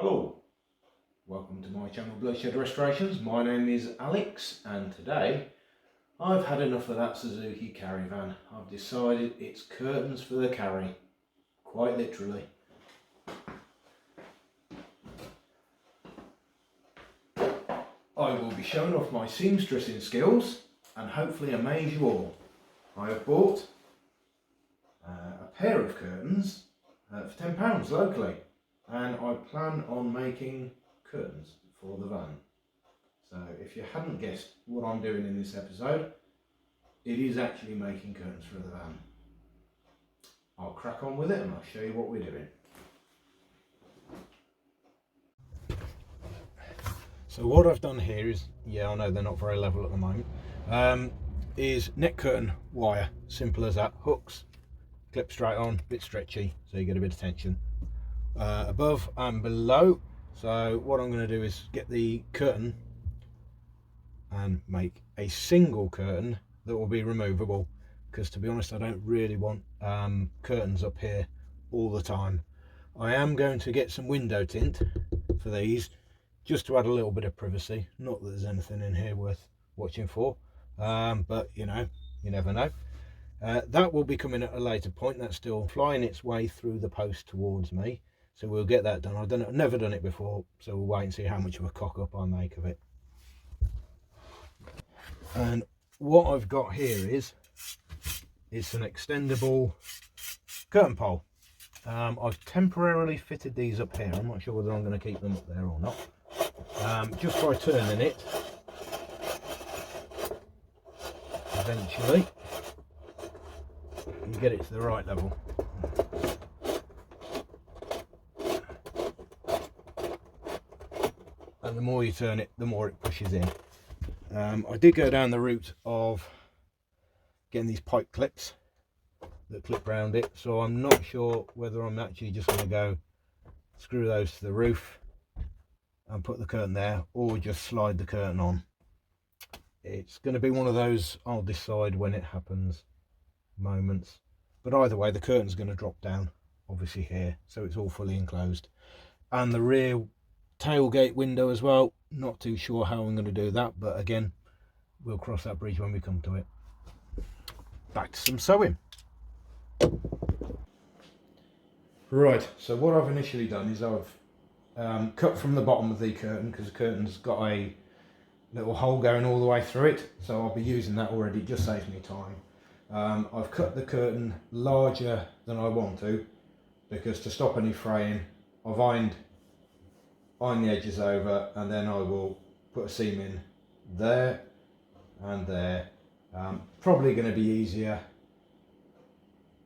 Hello, welcome to my channel Bloodshed Restorations. My name is Alex and today I've had enough of that Suzuki Carry van. I've decided it's curtains for the carry, quite literally. I will be showing off my seamstressing skills and hopefully amaze you all. I have bought a pair of curtains for £10 locally. And I plan on making curtains for the van. So if you hadn't guessed what I'm doing in this episode, it is actually making curtains for the van. I'll crack on with it and I'll show you what we're doing. So what I've done here is, I know they're not very level at the moment, is net curtain wire, simple as that, hooks, clip straight on, bit stretchy so you get a bit of tension. Above and below. So what I'm going to do is get the curtain and make a single curtain that will be removable, because to be honest I don't really want curtains up here all the time. I am going to get some window tint for these just to add a little bit of privacy, not that there's anything in here worth watching for, but you know, you never know. That will be coming at a later point. That's still flying its way through the post towards me. So we'll get that done. I've never done it before, so we'll wait and see how much of a cock up I make of it. And what I've got here is an extendable curtain pole. I've temporarily fitted these up here. I'm not sure whether I'm going to keep them up there or not. Just by turning it, eventually you get it to the right level. And the more you turn it, the more it pushes in. I did go down the route of getting these pipe clips that clip around it, so I'm not sure whether I'm actually just going to go screw those to the roof and put the curtain there, or just slide the curtain on. It's going to be one of those I'll decide when it happens moments, but either way the curtain's going to drop down obviously here, so it's all fully enclosed. And the rear tailgate window as well, not too sure how I'm going to do that, but again we'll cross that bridge when we come to it. Back to some sewing. Right, so what I've initially done is I've cut from the bottom of the curtain, because the curtain's got a little hole going all the way through it, so I'll be using that already. It just saves me time. I've cut the curtain larger than I want to, because to stop any fraying I've ironed the edges over, and then I will put a seam in there and there. Probably going to be easier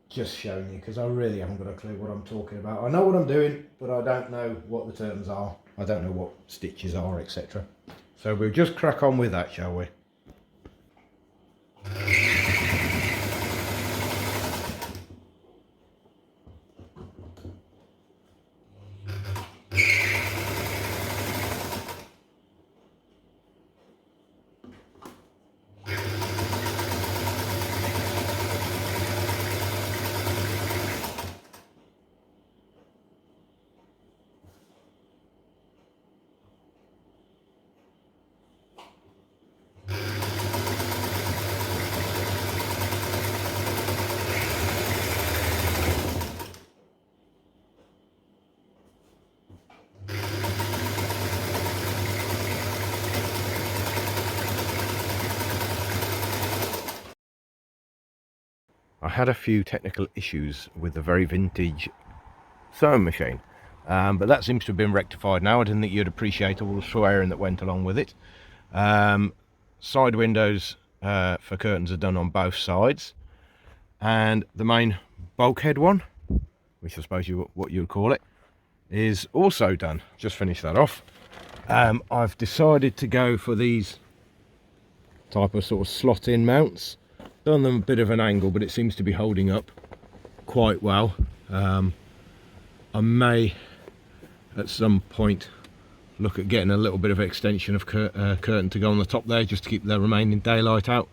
just showing you, because I really haven't got a clue what I'm talking about. I know what I'm doing, but I don't know what the terms are. I don't know what stitches are, etc. So we'll just crack on with that, shall we? I had a few technical issues with the very vintage sewing machine, but that seems to have been rectified now. I didn't think you'd appreciate all the swearing that went along with it. Side windows for curtains are done on both sides, and the main bulkhead one, which I suppose what you would call it, is also done. Just finished that off. I've decided to go for these type of sort of slot in mounts. Done them a bit of an angle, but it seems to be holding up quite well. I may at some point look at getting a little bit of extension of curtain to go on the top there, just to keep the remaining daylight out,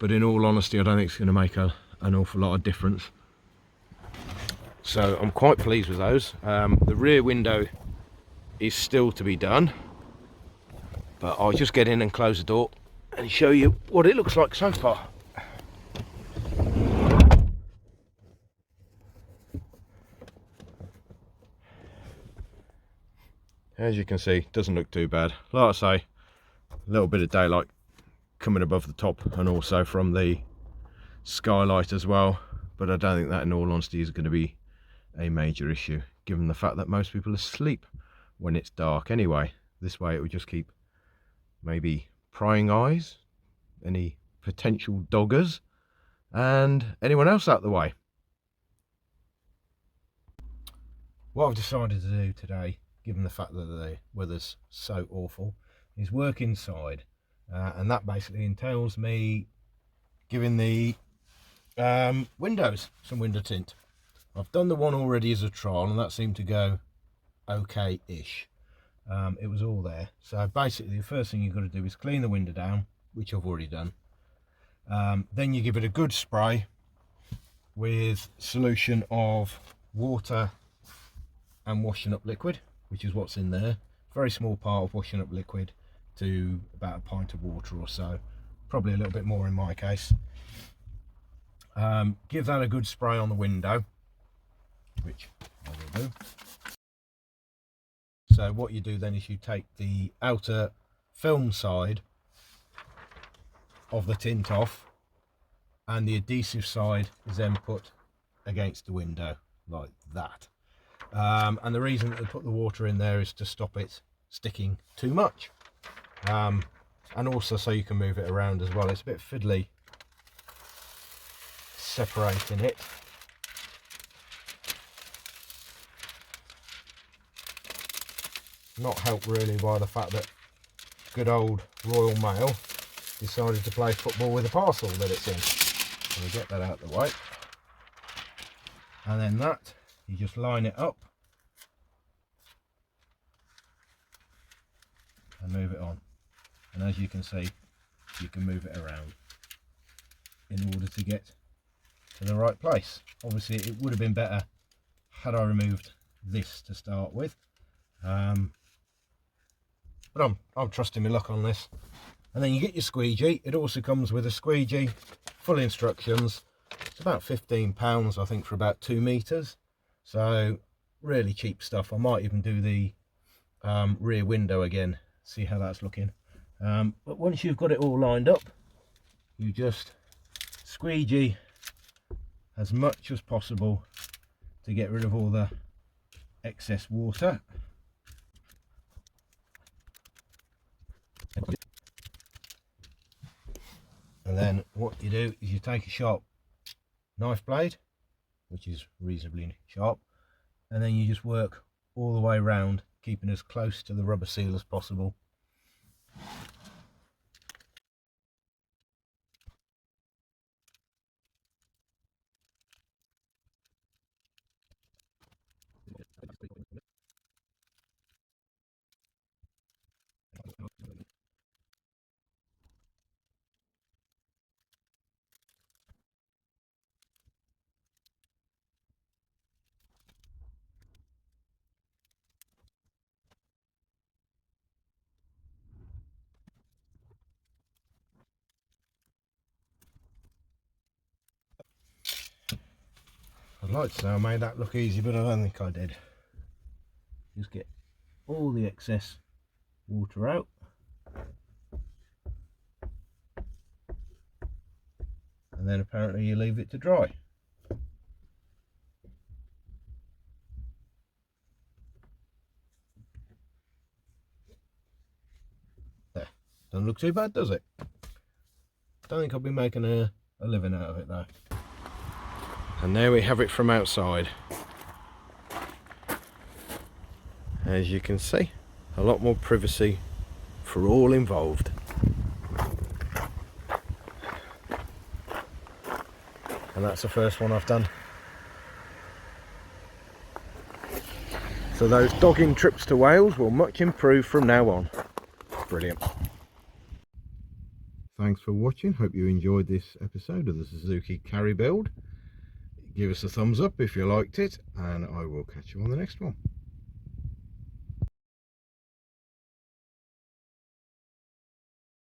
but in all honesty I don't think it's going to make an awful lot of difference. So I'm quite pleased with those. The rear window is still to be done, but I'll just get in and close the door and show you what it looks like so far. As you can see, it doesn't look too bad. Like I say, a little bit of daylight coming above the top and also from the skylight as well, but I don't think that in all honesty is going to be a major issue, given the fact that most people are asleep when it's dark anyway. This way it will just keep maybe prying eyes, any potential doggers, and anyone else out the way. What I've decided to do today, given the fact that the weather's so awful, is work inside, and that basically entails me giving the windows some window tint. I've done the one already as a trial and that seemed to go okay-ish. It was all there. So basically the first thing you've got to do is clean the window down, which I've already done. Then you give it a good spray with solution of water and washing up liquid, which is what's in there. Very small part of washing up liquid to about a pint of water or so, probably a little bit more in my case. Give that a good spray on the window, which I will do. So what you do then is you take the outer film side of the tint off, and the adhesive side is then put against the window like that. And the reason that they put the water in there is to stop it sticking too much, and also so you can move it around as well. It's a bit fiddly separating it. Not helped really by the fact that good old Royal Mail decided to play football with the parcel that it's in. So we get that out of the way, and then that you just line it up and move it on, and as you can see you can move it around in order to get to the right place. Obviously it would have been better had I removed this to start with, but I'm trusting my luck on this. And then you get your squeegee. It also comes with a squeegee, full instructions. It's about £15 I think for about 2 meters, so really cheap stuff. I might even do the rear window again, see how that's looking. But once you've got it all lined up, you just squeegee as much as possible to get rid of all the excess water. And then what you do is you take a sharp knife blade, which is reasonably sharp, and then you just work all the way around, keeping as close to the rubber seal as possible. I'd like to say I made that look easy, but I don't think I did. Just get all the excess water out. And then apparently you leave it to dry. There, doesn't look too bad, does it? Don't think I'll be making a living out of it though. And there we have it from outside. As you can see, a lot more privacy for all involved. And that's the first one I've done. So those dogging trips to Wales will much improve from now on. Brilliant. Thanks for watching. Hope you enjoyed this episode of the Suzuki Carry build. Give us a thumbs up if you liked it, and I will catch you on the next one.